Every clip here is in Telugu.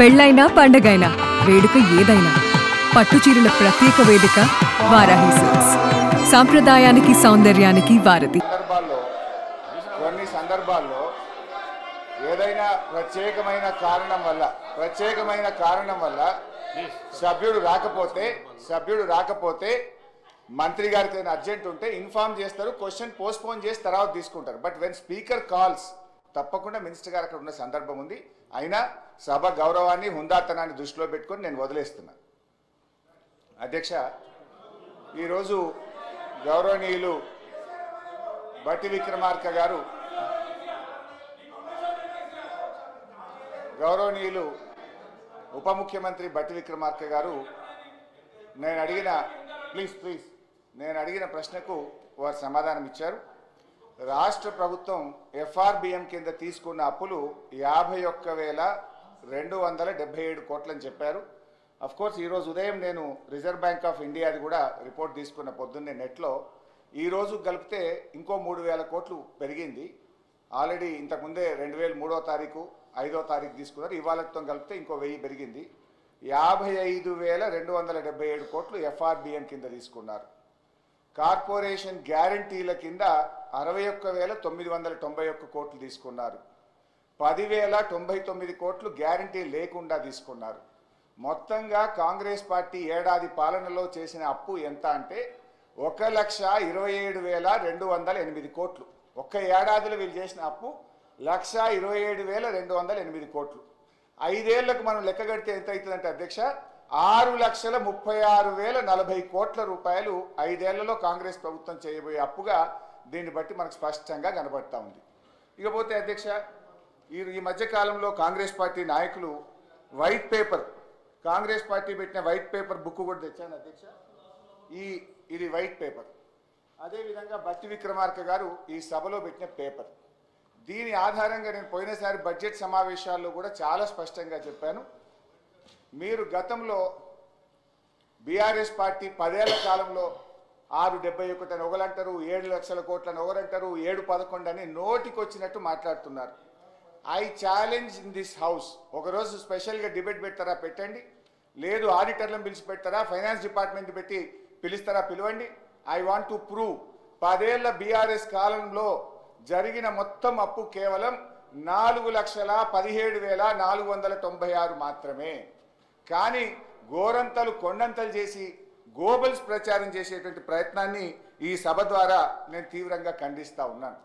పెళ్ళైనా పండగైనా వేడుక ఏదైనా పట్టుచీరల ప్రత్యేక వేదిక వారాహి సిల్క్స్. సాంప్రదాయానికి సౌందర్యానికి వారధి. కొన్ని సందర్భాల్లో ఏదైనా ప్రత్యేకమైన కారణం వల్ల సభ్యుడు రాకపోతే మంత్రి గారికి ఏదైనా అర్జెంట్ ఉంటే ఇన్ఫార్మ్ చేస్తారు, క్వశ్చన్ పోస్ట్పోన్ చేసి తర్వాత తీసుకుంటారు. బట్ వెన్ స్పీకర్ కాల్స్ తప్పకుండా మినిస్టర్ గారు అక్కడ ఉన్న సందర్భం ఉంది. అయినా సభ గౌరవాన్ని హుందాతనాన్ని దృష్టిలో పెట్టుకొని నేను వదిలేస్తున్నా. అధ్యక్ష, ఈరోజు గౌరవనీయులు బట్టి విక్రమార్క గారు గౌరవనీయులు ఉప ముఖ్యమంత్రి బట్టి విక్రమార్క గారు నేను అడిగిన ప్రశ్నకు వారు సమాధానం ఇచ్చారు. రాష్ట్ర ప్రభుత్వం ఎఫ్ఆర్బిఎం కింద తీసుకున్న అప్పులు 51,277 కోట్లని చెప్పారు. అఫ్ కోర్స్ ఈరోజు ఉదయం నేను రిజర్వ్ బ్యాంక్ ఆఫ్ ఇండియాది కూడా రిపోర్ట్ తీసుకున్న పొద్దున్నే నెట్లో. ఈరోజు కలిపితే ఇంకో 3,000 కోట్లు పెరిగింది. ఆల్రెడీ ఇంతకుముందే 2003వ తారీఖు 5వ తారీఖు తీసుకున్నారు. ఇవాళతో కలిపితే ఇంకో 1000 పెరిగింది. 55,277 కోట్లు ఎఫ్ఆర్బిఎం కింద తీసుకున్నారు. కార్పొరేషన్ గ్యారంటీల కింద 61,991 కోట్లు తీసుకున్నారు. 10,099 కోట్లు గ్యారంటీ లేకుండా తీసుకున్నారు. మొత్తంగా కాంగ్రెస్ పార్టీ ఏడాది పాలనలో చేసిన అప్పు ఎంత అంటే 1,27,208 కోట్లు. ఒక్క ఏడాదిలో వీళ్ళు చేసిన అప్పు 1,27,208 కోట్లు. 5 ఏళ్లకు మనం లెక్క కడితే ఎంత అవుతుందంటే అధ్యక్ష, 6,36,040 కోట్ల రూపాయలు 5 ఏళ్లలో కాంగ్రెస్ ప్రభుత్వం చేయబోయే అప్పుగా దీన్ని బట్టి మనకు స్పష్టంగా కనబడతా ఉంది. ఇకపోతే అధ్యక్ష, ఈ మధ్య కాలంలో కాంగ్రెస్ పార్టీ నాయకులు వైట్ పేపర్, కాంగ్రెస్ పార్టీ పెట్టిన వైట్ పేపర్ బుక్ కూడా తెచ్చాను అధ్యక్ష. ఇది వైట్ పేపర్. అదేవిధంగా బట్టి విక్రమార్క గారు ఈ సభలో పెట్టిన పేపర్. దీని ఆధారంగా నేను పోయినసారి బడ్జెట్ సమావేశాల్లో కూడా చాలా స్పష్టంగా చెప్పాను. మీరు గతంలో బీఆర్ఎస్ పార్టీ 10 ఏళ్ల కాలంలో 671 అని ఒకరంటారు, 7 లక్షల కోట్లని ఒకరంటారు, 711 అని నోటికొచ్చినట్టు మాట్లాడుతున్నారు. I challenge in this house, ఒకరోజు స్పెషల్గా డిబేట్ పెడతారా పెట్టండి, లేదు ఆడిటర్లను పిలిచి పెడతారా, ఫైనాన్స్ డిపార్ట్మెంట్ పెట్టి పిలుస్తారా పిలవండి. ఐ వాంట్ టు ప్రూవ్ 10 ఏళ్ల బీఆర్ఎస్ కాలంలో జరిగిన మొత్తం అప్పు కేవలం 4,17,496 మాత్రమే. కానీ గోరంతలు కొండంతలు చేసి గోబల్స్ ప్రచారం చేసేటువంటి ప్రయత్నాన్ని ఈ సభ ద్వారా నేను తీవ్రంగా ఖండిస్తూ ఉన్నాను.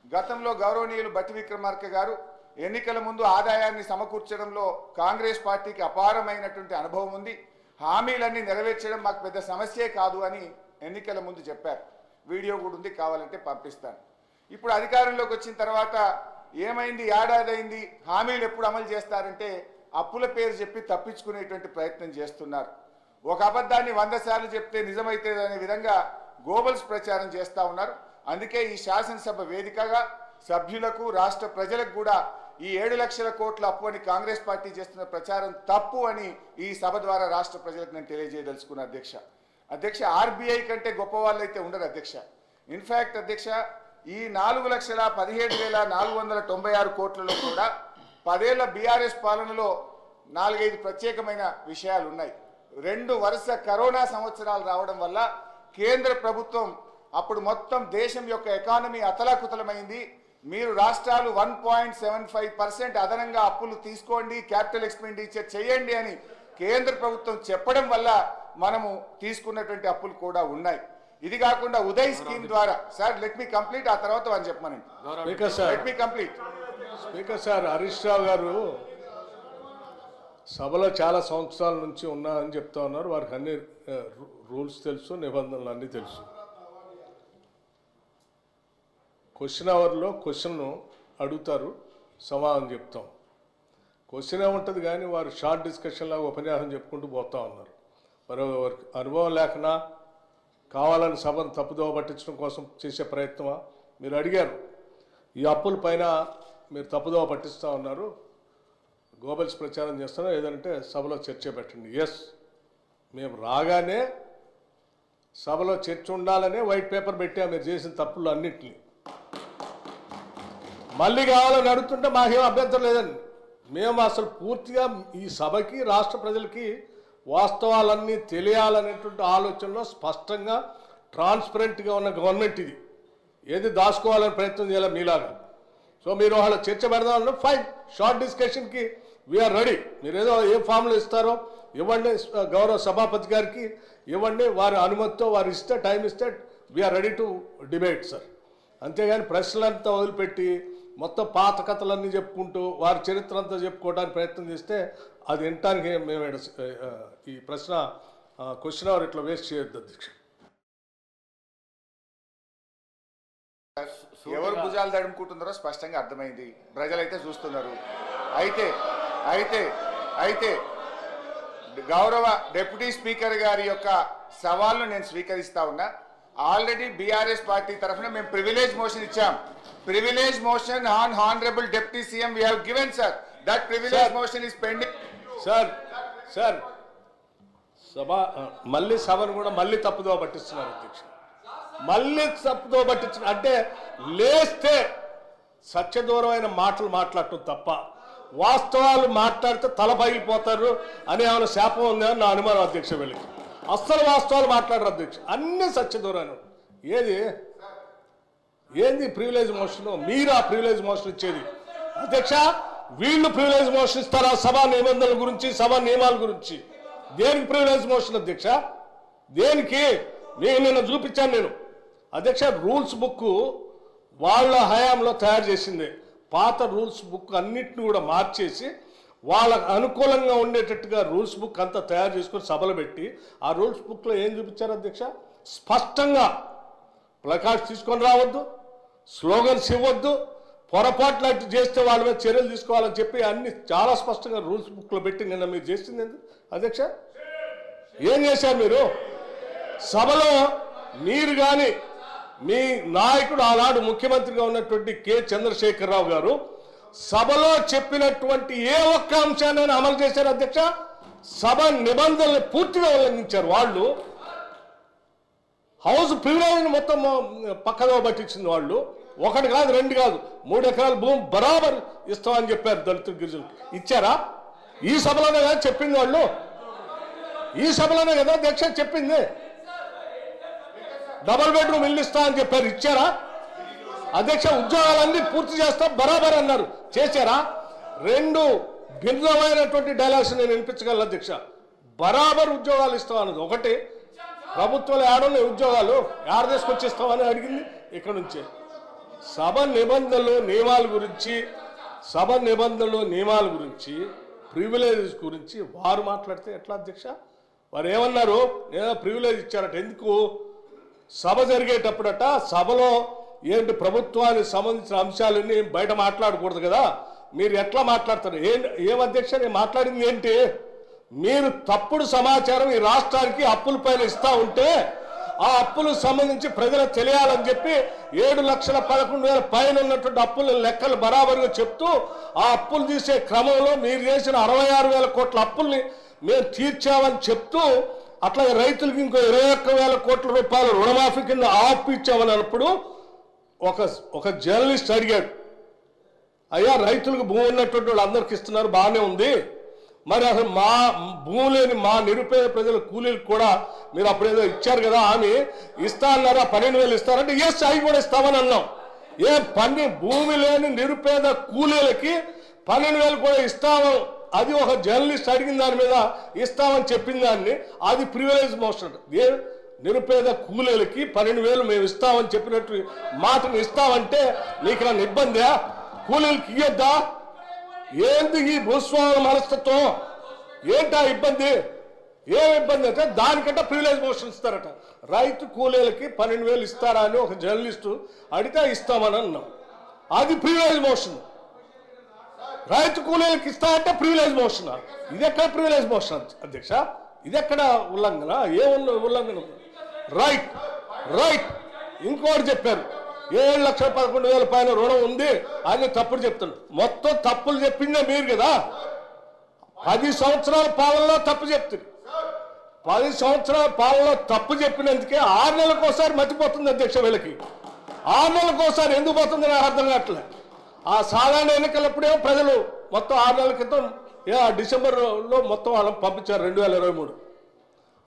గతంలో గౌరవనీయులు బట్టి విక్రమార్క గారు ఎన్నికల ముందు ఆదాయాన్ని సమకూర్చడంలో కాంగ్రెస్ పార్టీకి అపారమైనటువంటి అనుభవం ఉంది, హామీలన్నీ నెరవేర్చడం మాకు పెద్ద సమస్యే కాదు అని ఎన్నికల ముందు చెప్పారు. వీడియో కూడా ఉంది, కావాలంటే పంపిస్తాను. ఇప్పుడు అధికారంలోకి వచ్చిన తర్వాత ఏమైంది, ఏడాది అయింది, హామీలు ఎప్పుడు అమలు చేస్తారంటే అప్పుల పేరు చెప్పి తప్పించుకునేటువంటి ప్రయత్నం చేస్తున్నారు. ఒక అబద్ధాన్ని 100 సార్లు చెప్తే నిజమైతే అనే విధంగా గోబల్స్ ప్రచారం చేస్తూ ఉన్నారు. అందుకే ఈ శాసనసభ వేదికగా సభ్యులకు రాష్ట్ర ప్రజలకు కూడా ఈ 7 లక్షల కోట్ల అప్పు అని కాంగ్రెస్ పార్టీ చేస్తున్న ప్రచారం తప్పు అని ఈ సభ ద్వారా రాష్ట్ర ప్రజలకు నేను తెలియజేయదలుచుకున్నా అధ్యక్ష. ఆర్బీఐ కంటే గొప్ప వాళ్ళు అయితే ఉండరు అధ్యక్ష. ఇన్ఫ్యాక్ట్ అధ్యక్ష, ఈ 4,17,496 కోట్లలో కూడా 10 ఏళ్ల బీఆర్ఎస్ పాలనలో 4-5 ప్రత్యేకమైన విషయాలు ఉన్నాయి. 2 వరుస కరోనా సంవత్సరాలు రావడం వల్ల కేంద్ర ప్రభుత్వం అప్పుడు మొత్తం దేశం యొక్క ఎకానమీ అతలాకుతలమైంది. మీరు రాష్ట్రాలు 1.75% అదనంగా అప్పులు తీసుకోండి, క్యాపిటల్ ఎక్స్పెండిచర్ చేయండి అని కేంద్ర ప్రభుత్వం చెప్పడం వల్ల మనము తీసుకున్నటువంటి అప్పులు కూడా ఉన్నాయి. ఇది కాకుండా ఉదయ్ స్కీమ్ ద్వారా, సార్ లెట్ మీ కంప్లీట్, ఆ తర్వాత అని చెప్పమనండి. Let me complete. Speaker sir, Harish Rao garu సభలో చాలా సంవత్సరాల నుంచి ఉన్నారని చెప్తా ఉన్నారు. వారికి అన్ని రూల్స్ తెలుసు, నిబంధనలు అన్నీ తెలుసు. క్వశ్చన్ అవర్లో క్వశ్చన్ అడుగుతారు, సమాధానం చెప్తాం. క్వశ్చన్ ఏముంటుంది కానీ వారు షార్ట్ డిస్కషన్ లాగా ఉపన్యాసం చెప్పుకుంటూ పోతా ఉన్నారు. మరి వారికి అనుభవం లేకనా, కావాలని సభను తప్పుదోవ పట్టించడం కోసం చేసే ప్రయత్నమా? మీరు అడిగారు, ఈ అప్పుల పైన మీరు తప్పుదోవ పట్టిస్తూ ఉన్నారు, గోబల్స్ ప్రచారం చేస్తున్నారు, ఏదంటే సభలో చర్చ పెట్టండి. ఎస్, మేము రాగానే సభలో చర్చ ఉండాలనే వైట్ పేపర్ పెట్టాము మీరు చేసిన తప్పులు అన్నింటినీ. మళ్ళీ కావాలని అడుగుతుంటే మాకేం అభ్యంతరం లేదండి. మేము అసలు పూర్తిగా ఈ సభకి రాష్ట్ర ప్రజలకి వాస్తవాలన్నీ తెలియాలనేటువంటి ఆలోచనలో స్పష్టంగా ట్రాన్స్పరెంట్గా ఉన్న గవర్నమెంట్ ఇది. ఏది దాచుకోవాలని ప్రయత్నం చేయాలి మీలాగా. సో మీరు వాళ్ళ చర్చ పెడదామన్నా ఫైన్, షార్ట్ డిస్కషన్కి వీఆర్ రెడీ. మీరు ఏదో ఏ ఫామ్లో ఇస్తారో ఇవ్వండి, గౌరవ సభాపతి గారికి ఇవ్వండి, వారి అనుమతితో వారు ఇస్తే టైం ఇస్తే we are ready to debate sir. అంతేగాని ప్రశ్నలంతా వదిలిపెట్టి మొత్తం పాత కథలన్నీ చెప్పుకుంటూ వారి చరిత్ర అంతా చెప్పుకోవడానికి ప్రయత్నం చేస్తే అది వినటానికి మేము ఈ ప్రశ్న క్వశ్చన్ అవర్ ఇట్లా వేస్ట్ చేయొద్దు అధ్యక్ష. ఎవరు భుజాలు తడుముకుంటున్నారో స్పష్టంగా అర్థమైంది, ప్రజలైతే చూస్తున్నారు. అయితే అయితే అయితే గౌరవ డిప్యూటీ స్పీకర్ గారి యొక్క సవాల్ను నేను స్వీకరిస్తా ఉన్నా. ఆల్రెడీ బీఆర్ఎస్ పార్టీ తరఫున మేము ప్రివిలేజ్ మోషన్ ఇచ్చాం. Privilege motion on honourable deputy CM we have given sir. That privilege motion is pending. Sir సభ మళ్ళీ సభను కూడా మళ్ళీ తప్పుదో పట్టిస్తున్నారు అధ్యక్ష. మళ్ళీ తప్పుదో పట్టించిన అంటే లేస్తే సత్యదూరమైన మాటలు మాట్లాడటం తప్ప వాస్తవాలు మాట్లాడితే తల పగిలిపోతారు అనే ఏమైనా శాపం ఉందని నా అనుమానం అధ్యక్ష. వీళ్ళకి అస్సలు వాస్తవాలు మాట్లాడరు అధ్యక్ష, అన్ని సత్యదూరాలు. ఏంది ప్రివిలేజ్ మోషన్? మీరు ఆ ప్రివిలేజ్ మోషన్ ఇచ్చేది అధ్యక్ష. వీళ్ళు ప్రివిలేజ్ మోషన్ ఇస్తారా సభా నిబంధనల గురించి, సభా నియమాల గురించి? దేనికి ప్రివిలేజ్ మోషన్ అధ్యక్ష? దేనికి? నేను నిన్న చూపించాను నేను అధ్యక్ష. రూల్స్ బుక్ వాళ్ళ హయాంలో తయారు చేసింది. పాత రూల్స్ బుక్ అన్నిటిని కూడా మార్చేసి వాళ్ళకు అనుకూలంగా ఉండేటట్టుగా రూల్స్ బుక్ అంతా తయారు చేసుకొని సభలు పెట్టి ఆ రూల్స్ బుక్లో ఏం చూపించారు అధ్యక్ష? స్పష్టంగా ప్లకార్డ్స్ తీసుకొని రావద్దు, స్లోగన్స్ ఇవ్వద్దు, పొరపాట్లు అట్టు చేస్తే వాళ్ళ మీద చర్యలు తీసుకోవాలని చెప్పి అన్ని చాలా స్పష్టంగా రూల్స్ బుక్లో పెట్టి నిన్న మీరు చేసింది అధ్యక్ష. ఏం చేశారు మీరు? సభలో మీరు కానీ మీ నాయకుడు ఆనాడు ముఖ్యమంత్రిగా ఉన్నటువంటి కె చంద్రశేఖరరావు గారు సభలో చెప్పినటువంటి ఏ ఒక్క అంశాన్ని అమలు చేశారు అధ్యక్ష? సభ నిబంధనలు పూర్తిగా ఉల్లంఘించారు వాళ్ళు. హౌస్ ప్రివిలేజ్ మొత్తం పక్కదో పట్టించింది వాళ్ళు. ఒకటి కాదు, రెండు కాదు, 3 ఎకరాల భూమి బరాబర్ ఇస్తామని చెప్పారు దళితులు, గిరిజనులు. ఇచ్చారా? ఈ సభలోనే కదా చెప్పింది వాళ్ళు. ఈ సభలోనే కదా అధ్యక్ష చెప్పింది. డబుల్ బెడ్రూమ్ ఇల్లు ఇస్తా అని చెప్పారు, ఇచ్చారా అధ్యక్ష? ఉద్యోగాలన్నీ పూర్తి చేస్తా బరాబర్ అన్నారు, చేశారా? 2 భిన్నమైనటువంటి డైలాగ్స్ నేను వినిపించగలను అధ్యక్ష. బరాబర్ ఉద్యోగాలు ఇస్తాం అన్నది ఒకటి, ప్రభుత్వాలు ఏడున్నాయి ఉద్యోగాలు యాడ తీసుకొచ్చిస్తామని అడిగింది ఇక్కడ నుంచే. సభ నిబంధనలు నియమాల గురించి ప్రివిలేజెస్ గురించి వారు మాట్లాడితే ఎట్లా అధ్యక్ష? వారు ఏమన్నారు? నేను ప్రివిలేజ్ ఇచ్చారట. ఎందుకు? సభ జరిగేటప్పుడట సభలో ఏంటి ప్రభుత్వానికి సంబంధించిన అంశాలన్నీ బయట మాట్లాడకూడదు కదా, మీరు ఎట్లా మాట్లాడతారు? ఏం అధ్యక్ష నేను మాట్లాడింది ఏంటి? మీరు తప్పుడు సమాచారం ఈ రాష్ట్రానికి అప్పుల పైన ఇస్తా ఉంటే ఆ అప్పులకు సంబంధించి ప్రజలకు తెలియాలని చెప్పి 7,11,000 పైన ఉన్నటువంటి అప్పుల లెక్కలు బరాబరుగా చెప్తూ ఆ అప్పులు తీసే క్రమంలో మీరు చేసిన 66,000 కోట్ల అప్పుల్ని మేము తీర్చామని చెప్తూ అట్లాగే రైతులకు ఇంకో 21,000 కోట్ల రూపాయలు రుణమాఫీ కింద ఆపు ఇచ్చామని అన్నప్పుడు ఒక జర్నలిస్ట్ అడిగాడు, అయ్యా రైతులకు భూమి ఉన్నటువంటి వాళ్ళు అందరికి ఇస్తున్నారు బాగానే ఉంది, మరి అసలు మా భూమి లేని మా నిరుపేద ప్రజల కూలీలకు కూడా మీరు అప్పుడేదో ఇచ్చారు కదా, ఆమె ఇస్తా అన్నారా? 12,000 ఇస్తారంటే ఎస్ అవి కూడా ఇస్తామని అన్నాం. భూమి లేని నిరుపేద కూలీలకి 12,000 కూడా ఇస్తాము, అది ఒక జర్నలిస్ట్ అడిగిన దాని మీద ఇస్తామని చెప్పిన దాన్ని అది ప్రివిలేజ్ మోషన్. నిరుపేద కూలీలకి 12,000 మేము ఇస్తామని చెప్పినట్టు మాటను ఇస్తామంటే నీకు నన్ను ఇబ్బందా? కూలీలకి ఇయ్యొద్దా? ఏంది ఈ భూస్వాముల మనస్తత్వం? ఏంటా ఇబ్బంది? ఏం ఇబ్బంది అంటే దానికంటే ప్రివిలేజ్ మోషన్ ఇస్తారట. రైతు కూలీలకి 12,000 ఇస్తారా అని ఒక జర్నలిస్టు అడిగితే ఇస్తామని అన్నాం, అది ప్రివిలేజ్ మోషన్. రైతు కూలీలకు ఇస్తా అంటే ప్రివిలేజ్ మోషన్. ఇది ఎక్కడ ప్రివిలేజ్ మోషన్ అధ్యక్ష? ఇది ఎక్కడ ఉల్లంఘన? ఏమున్న ఉల్లంఘన? రైట్. ఇంకోటి చెప్పారు, 7,11,000 పైన రుణం ఉంది అని తప్పుడు చెప్తున్నారు. మొత్తం తప్పులు చెప్పిందే మీరు కదా. 10 సంవత్సరాల పాలనలో తప్పు చెప్తుంది. 10 సంవత్సరాల పాలనలో తప్పు చెప్పినందుకే 6 నెలలకోసారి మర్చిపోతుంది అధ్యక్ష. వీళ్ళకి 6 నెలలకోసారి ఎందుకు పోతుంది నాకు అర్థం కావట్లేదు. ఆ సాధారణ ఎన్నికలప్పుడేమో ప్రజలు మొత్తం 6 నెలల క్రితం డిసెంబర్లో మొత్తం వాళ్ళని పంపించారు 2023.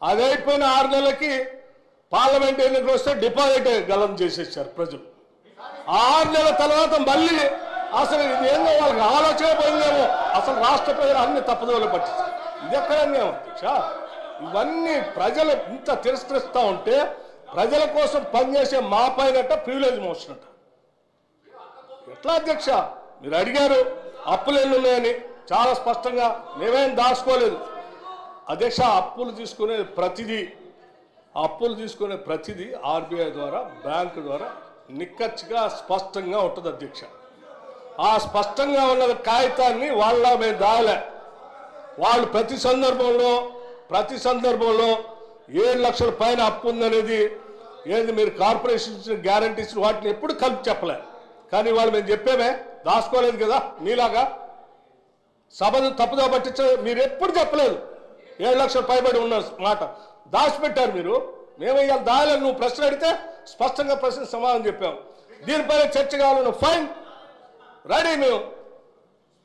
అది అయిపోయిన 6 నెలలకి పార్లమెంట్ ఎన్నికలు వస్తే డిపాజిట్ గలం చేసేసారు ప్రజలు. 6 నెలల తర్వాత మళ్ళీ అసలు ఇది ఏందో వాళ్ళకి ఆలోచన పోయిందేమో, అసలు రాష్ట్ర ప్రజలు అన్ని తప్పుదోలు పట్టించారు. ఇది ఎక్కడన్నేమో అధ్యక్ష, ఇవన్నీ ప్రజలు ఇంత తిరస్కరిస్తూ ఉంటే ప్రజల కోసం పనిచేసే మా పైనట ప్రివిలేజ్ మోషన్ అంట. ఎట్లా అధ్యక్ష? మీరు అడిగారు అప్పులు ఎన్ని ఉన్నాయని, చాలా స్పష్టంగా మేమేం దాచుకోలేదు అధ్యక్ష. అప్పులు తీసుకునే ప్రతిదీ ఆర్బీఐ ద్వారా, బ్యాంకు ద్వారా నిక్కచ్చిగా స్పష్టంగా ఉంటుంది అధ్యక్ష. ఆ స్పష్టంగా ఉన్న కాగితాన్ని వాళ్ళ మేము దాయలే. వాళ్ళు ప్రతి సందర్భంలో 7 లక్షల పైన అప్పు ఉందనేది ఏది మీరు కార్పొరేషన్ ఇచ్చిన గ్యారంటీస్ వాటిని ఎప్పుడు కలిపి చెప్పలే. కానీ వాళ్ళు మేము చెప్పేమే, దాచుకోలేదు కదా. మీలాగా సభను తప్పుదో పట్టించ మీరు ఎప్పుడు చెప్పలేదు. 7 లక్షల పైబడి ఉన్న మాట దాచిపెట్టారు మీరు. మేము ఇవాళ దాయలేదు. నువ్వు ప్రశ్న అడిగితే స్పష్టంగా ప్రశ్న సమాధానం చెప్పాం. దీనిపైన చర్చ కావాలన్న ఫైన్ రెడీ మేము.